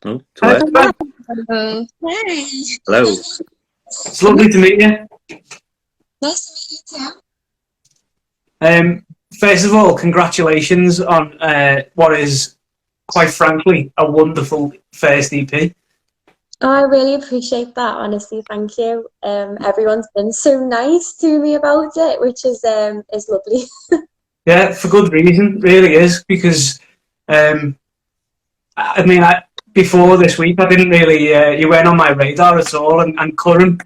Oh, Hi, to Bella. Hello. Hey. Hello. It's lovely to meet you. Nice to meet you too. First of all, congratulations on what is, quite frankly, a wonderful first EP. Oh, I really appreciate that, honestly. Thank you. Everyone's been so nice to me about it, which is lovely. Yeah, for good reason, really is, because um, I mean, before this week, I didn't really, you weren't on my radar at all, and Curran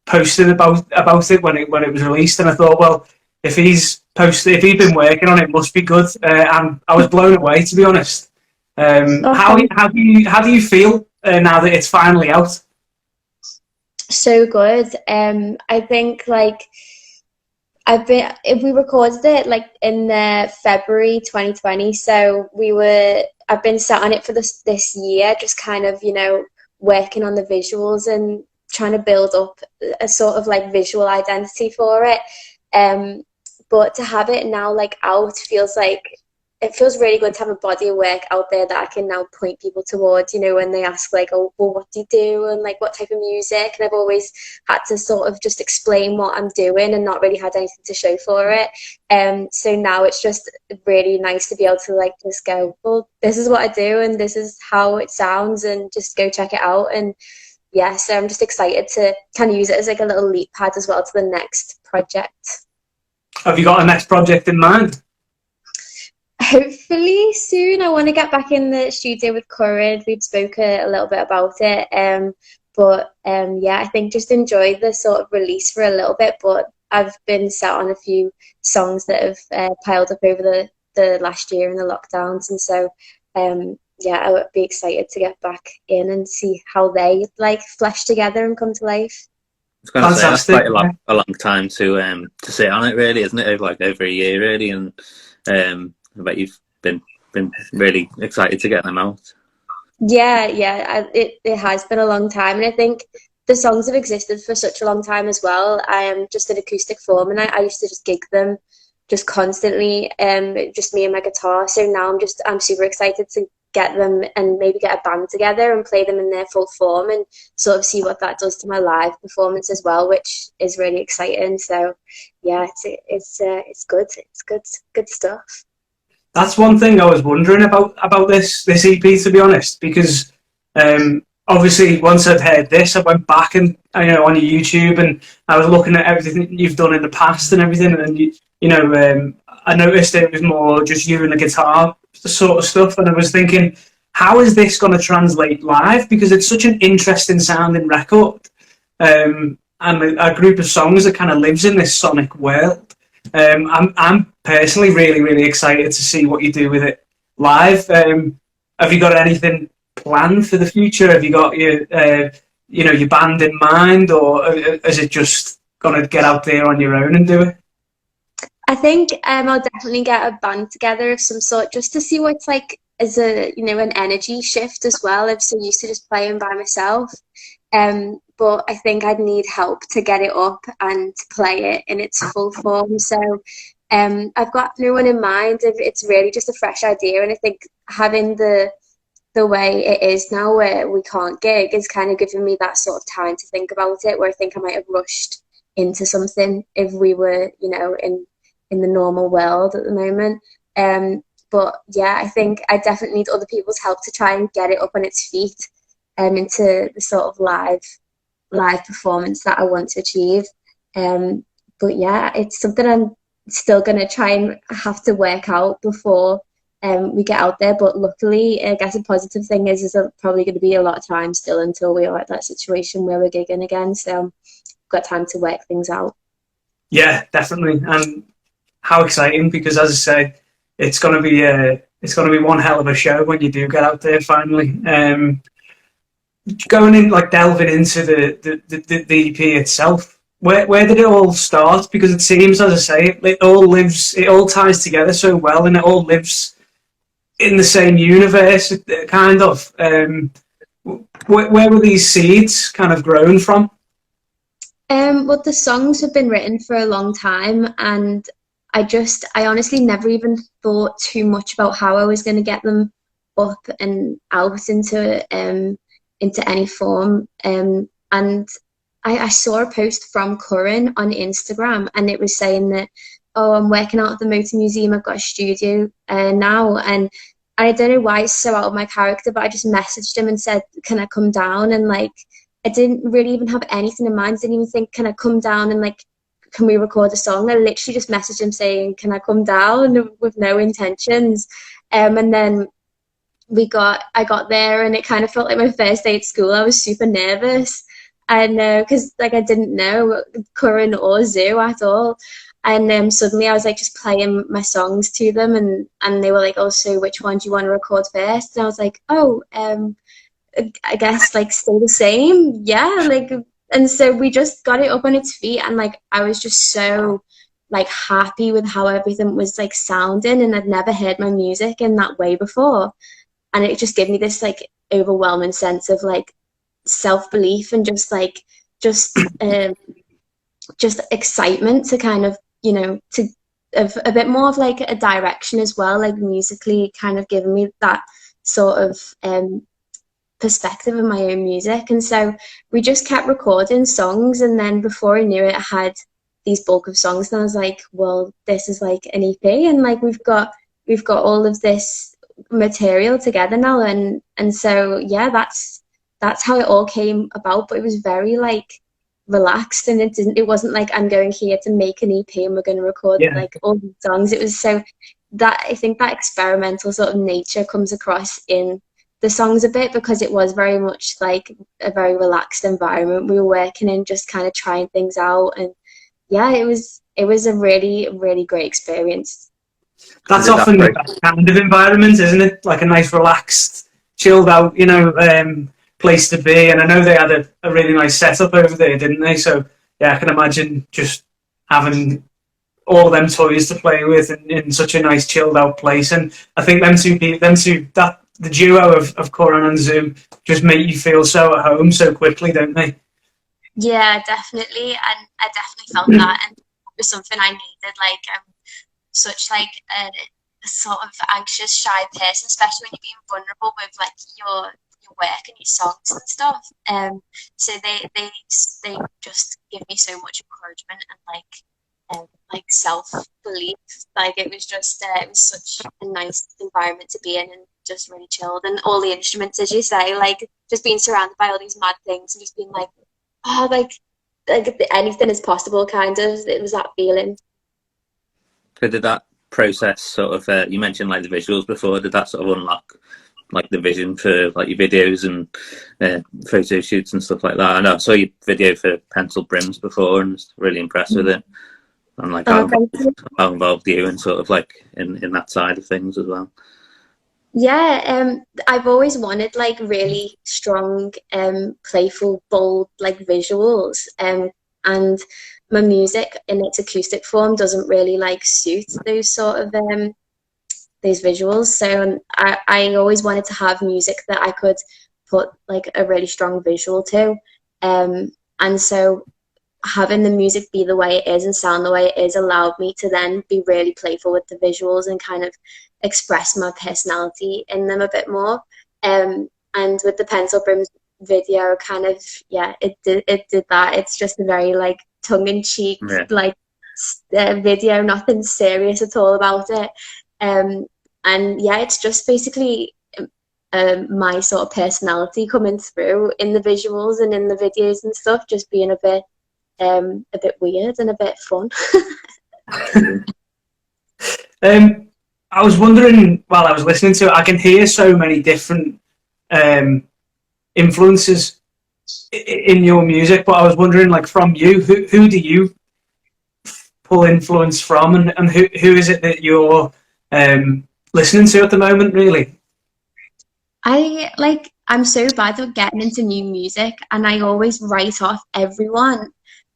posted about it when it was released, and I thought, well, if he's been working on it, it must be good, and I was blown away, to be honest. Oh, How do you feel now that it's finally out? so good. I think like we recorded it like in February 2020, so I've been sat on it for this year, just kind of, working on the visuals and trying to build up a sort of like visual identity for it. Um, but to have it now like out feels like it feels really good to have a body of work out there that I can now point people towards, when they ask like, oh, well, what do you do? And like, what type of music? And I've always had to sort of just explain what I'm doing and not really had anything to show for it. So now it's just really nice to be able to like just go, well, this is what I do and this is how it sounds, and just go check it out. And yeah, so I'm just excited to kind of use it as like a little leap pad as well to the next project. Have you got a next project in mind? Hopefully soon. I want to get back in the studio with Curran. We've spoken a little bit about it. Yeah, I think just enjoy the sort of release for a little bit. But I've been sat on a few songs that have piled up over the last year and the lockdowns. And so, yeah, I would be excited to get back in and see how they like flesh together and come to life. I was going to say that's Fantastic. quite a long time to sit on it, really, isn't it? Like over a year, really, and I bet you've been really excited to get them out. Yeah, it has been a long time, and I think the songs have existed for such a long time as well. I am just an acoustic form, and I used to just gig them just constantly, just me and my guitar. So now I'm super excited to get them and maybe get a band together and play them in their full form and sort of see what that does to my live performance as well, which is really exciting. So yeah, it's good. It's good stuff. That's one thing I was wondering about this EP, to be honest, because obviously once I'd heard this, I went back and on your YouTube, and I was looking at everything you've done in the past and everything, and I noticed it was more just you and the guitar sort of stuff, and I was thinking, how is this going to translate live? Because it's such an interesting sounding record, and a group of songs that kind of lives in this sonic world. I'm personally really, really excited to see what you do with it live. Have you got anything planned for the future? Have you got your band in mind, or is it just gonna get out there on your own and do it? I think I'll definitely get a band together of some sort just to see what it's like as an energy shift as well. I'm so used to just playing by myself. But I think I'd need help to get it up and to play it in its full form. So I've got no one in mind. It's really just a fresh idea, and I think having the way it is now where we can't gig is kind of giving me that sort of time to think about it, where I think I might have rushed into something if we were, in the normal world at the moment. But yeah, I think I definitely need other people's help to try and get it up on its feet into the sort of live performance that I want to achieve. But yeah, it's something I'm still going to try and have to work out before we get out there. But luckily, I guess a positive thing is there's probably going to be a lot of time still until we are at that situation where we're gigging again. So I've got time to work things out. Yeah, definitely. And how exciting, because as I say, it's going to be one hell of a show when you do get out there finally. Going in, like delving into the EP itself, where did it all start? Because it seems, as I say, it all ties together so well, and it all lives in the same universe, kind of. Where were these seeds kind of grown from? Well, the songs have been written for a long time, and I honestly never even thought too much about how I was going to get them up and out into any form. And I saw a post from Curran on Instagram, and it was saying that, oh, I'm working out at the Motor Museum, I've got a studio now, and I don't know why it's so out of my character, but I just messaged him and said, can I come down? And like, I didn't really even have anything in mind. I didn't even think, can I come down and like, can we record a song? I literally just messaged him saying, can I come down, with no intentions. And then I got there, and it kind of felt like my first day at school. I was super nervous, and because like I didn't know Curran or Zoo at all. And suddenly I was like just playing my songs to them, and they were like, oh, so which one do you want to record first? And I was like, oh, I guess like stay the same, yeah, like. And so we just got it up on its feet, and like I was just so like happy with how everything was like sounding, and I'd never heard my music in that way before, and it just gave me this like overwhelming sense of like self-belief and just excitement to kind of, you know, to a bit more of like a direction as well, like musically kind of giving me that sort of perspective of my own music. And so we just kept recording songs, and then before I knew it, I had these bulk of songs, and I was like, well, this is like an EP, and like we've got all of this material together now, and so yeah, that's how it all came about. But it was very like relaxed, and it wasn't like I'm going here to make an EP and we're going to record like all these songs. It was so that I think that experimental sort of nature comes across in the songs a bit, because it was very much like a very relaxed environment we were working in, just kind of trying things out. And yeah, it was a really, really great experience. That's often the best kind of environment, isn't it? Like a nice, relaxed, chilled out, you know, place to be. And I know they had a really nice setup over there, didn't they? So yeah, I can imagine just having all them toys to play with in such a nice, chilled out place. And I think the duo of Curran and Zoom just make you feel so at home so quickly, don't they? Yeah, definitely. And I definitely felt that, and it was something I needed. Like such like a sort of anxious, shy person, especially when you're being vulnerable with like your work and your songs and stuff. So they just give me so much encouragement and like self-belief. Like it was such a nice environment to be in, and just really chilled. And all the instruments, as you say, like just being surrounded by all these mad things and just being like, oh, like anything is possible, kind of. It was that feeling. So did that process sort of, you mentioned like the visuals before, did that sort of unlock like the vision for like your videos and photo shoots and stuff like that? I know I saw your video for Pencil Brims before and was really impressed with it. And like how involved you in sort of like in that side of things as well? Yeah, I've always wanted like really strong, playful, bold like visuals, and my music in its acoustic form doesn't really like suit those sort of those visuals. So I always wanted to have music that I could put like a really strong visual to, and so having the music be the way it is and sound the way it is allowed me to then be really playful with the visuals and kind of express my personality in them a bit more. And with the Pencil Brims video, kind of, yeah, it did that. It's just a very like tongue-in-cheek like video, nothing serious at all about it. And yeah, it's just basically my sort of personality coming through in the visuals and in the videos and stuff, just being a bit weird and a bit fun. I was wondering while I was listening to it, I can hear so many different influences in your music, but I was wondering, like, from you, who do you pull influence from, and who is it that you're listening to at the moment, really? I'm so bad at getting into new music, and I always write off everyone.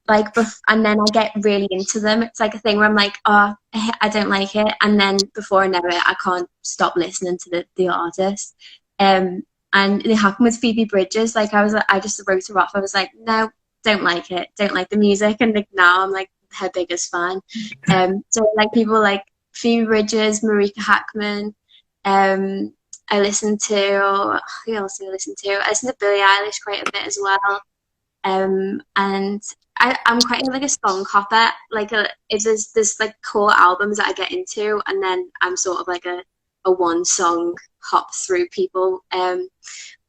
Like, and then I get really into them. It's like a thing where I'm like, oh, I don't like it, and then before I know it, I can't stop listening to the artist. And it happened with Phoebe Bridgers. Like, I just wrote her off. I was like, no, don't like it, don't like the music, and like now I'm like her biggest fan. So like people like Phoebe Bridgers, Marika Hackman, I listen to, who else do I listen to? I listen to Billie Eilish quite a bit as well. And I'm quite like a song hopper. Like there's like core albums that I get into, and then I'm sort of like a one song hop through people.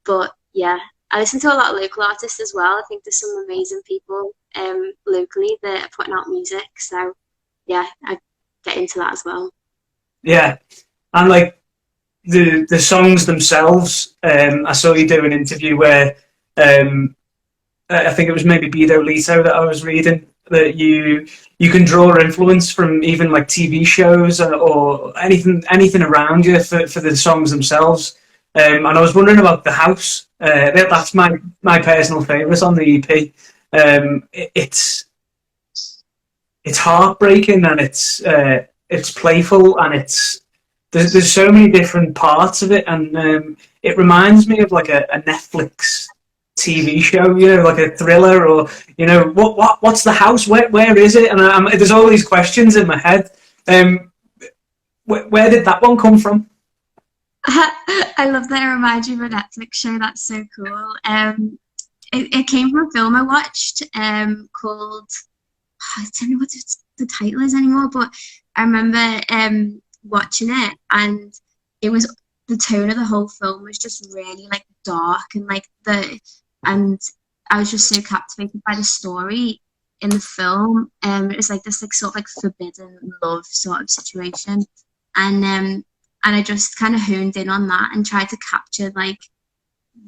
But yeah, I listen to a lot of local artists as well. I think there's some amazing people locally that are putting out music. So yeah, I get into that as well. Yeah, and like the songs themselves. I saw you do an interview where I think it was maybe Bido Lito that I was reading, that you can draw influence from even like TV shows or anything around you for the songs themselves. And I was wondering about The House. That's my personal favourite on the EP. It's heartbreaking, and it's playful, and there's so many different parts of it, and it reminds me of like a Netflix TV show, like a thriller, or what's The House? Where is it? And there's all these questions in my head. Where did that one come from? I love that it reminds you of a Netflix show. That's so cool. It came from a film I watched called, I don't know what the title is anymore, but I remember watching it, and it was, the tone of the whole film was just really like dark, and I was just so captivated by the story in the film. It was like this like sort of like forbidden love sort of situation, and I just kind of honed in on that and tried to capture like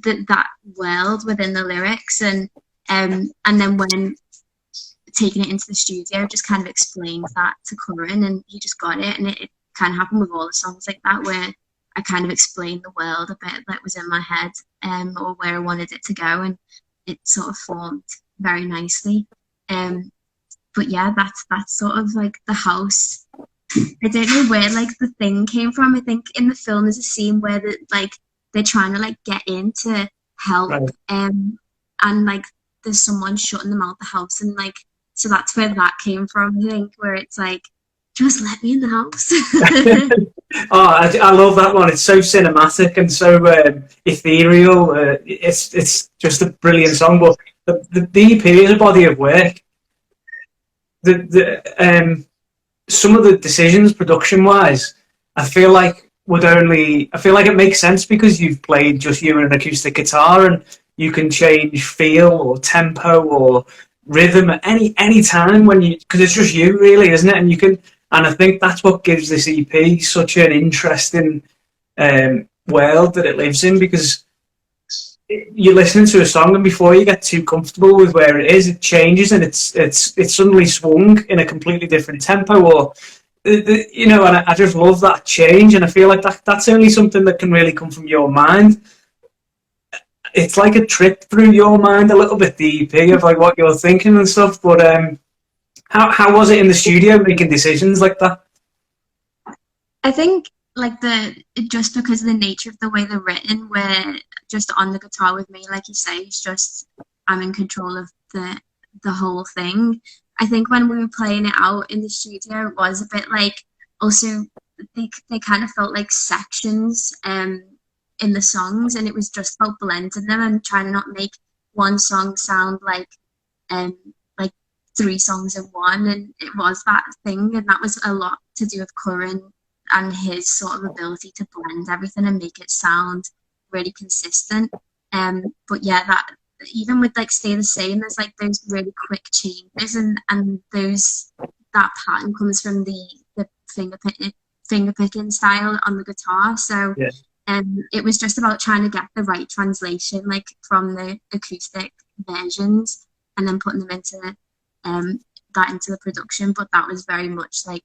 that world within the lyrics, and then when taking it into the studio, just kind of explained that to Curran, and he just got it. And it kind of happened with all the songs like that, where I kind of explained the world a bit that was in my head, or where I wanted it to go, and it sort of formed very nicely. But yeah, that's sort of like The House. I don't know where like the thing came from. I think in the film there's a scene where they're trying to like get in to help, Right. and like there's someone shutting them out the house, and like, so that's where that came from, I think, where it's like, just let me in the house. Oh, I love that one. It's so cinematic and so ethereal. It's just a brilliant song. But the EP is a body of work. Some of the decisions, production wise, I feel like it makes sense because you've played just you and an acoustic guitar, and you can change feel or tempo or rhythm at any time because it's just you, really, isn't it? And I think that's what gives this EP such an interesting world that it lives in, because you're listening to a song, and before you get too comfortable with where it is, it changes, and it's suddenly swung in a completely different tempo, or and I just love that change, and I feel like that's only something that can really come from your mind. It's like a trip through your mind a little bit, the EP, of like what you're thinking and stuff. But how was it in the studio making decisions like that? I think like just because of the nature of the way they're written, where just on the guitar with me, like you say, it's just, I'm in control of the whole thing. I think when we were playing it out in the studio, it was a bit like, also they kind of felt like sections in the songs, and it was just about blending them and trying to not make one song sound like three songs in one. And it was that thing, and that was a lot to do with Curran and his sort of ability to blend everything and make it sound really consistent. But yeah, that even with like Stay the Same, there's like those really quick changes, and that pattern comes from the finger picking style on the guitar. So Yeah. it was just about trying to get the right translation, like from the acoustic versions, and then putting them into the production. But that was very much like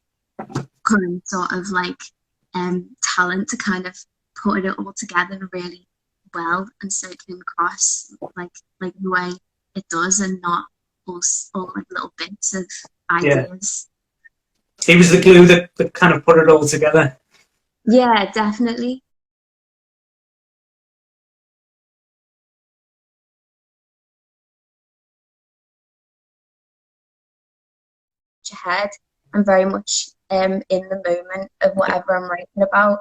current sort of like talent to kind of put it all together really well, and so it came across like the way it does, and not all like little bits of ideas. He was the glue that kind of put it all together. Yeah, definitely. Ahead. I'm very much in the moment of whatever I'm writing about.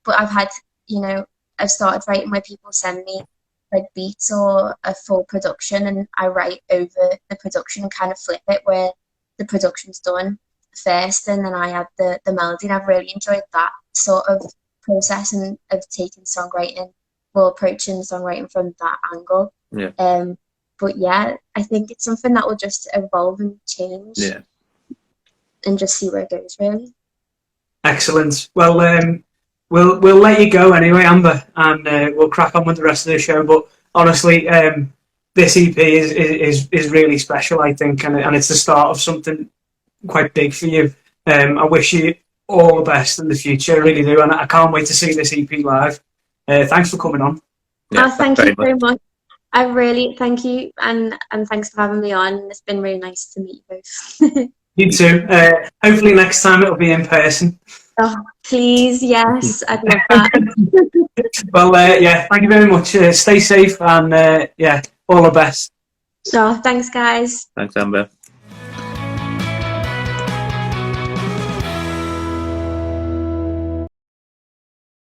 But I've had you know, I've started writing where people send me like beats or a full production, and I write over the production and kind of flip it where the production's done first, and then I add the melody. And I've really enjoyed that sort of process and of taking songwriting, well, approaching songwriting from that angle. Yeah. But yeah, I think it's something that will just evolve and change. Yeah. And just see where it goes, really. Excellent. Well, we'll let you go anyway, Amber, and we'll crack on with the rest of the show. But honestly, this EP is really special, I think, and it's the start of something quite big for you. I wish you all the best in the future, I really do, and I can't wait to see this EP live. Thanks for coming on. Yeah, thank you very much. I really thank you, and thanks for having me on. It's been really nice to meet you both. You too. Hopefully next time it'll be in person. Oh, please, yes, I'd love that. Well, yeah, thank you very much. Stay safe, and yeah, all the best. Oh, thanks, guys. Thanks, Amber.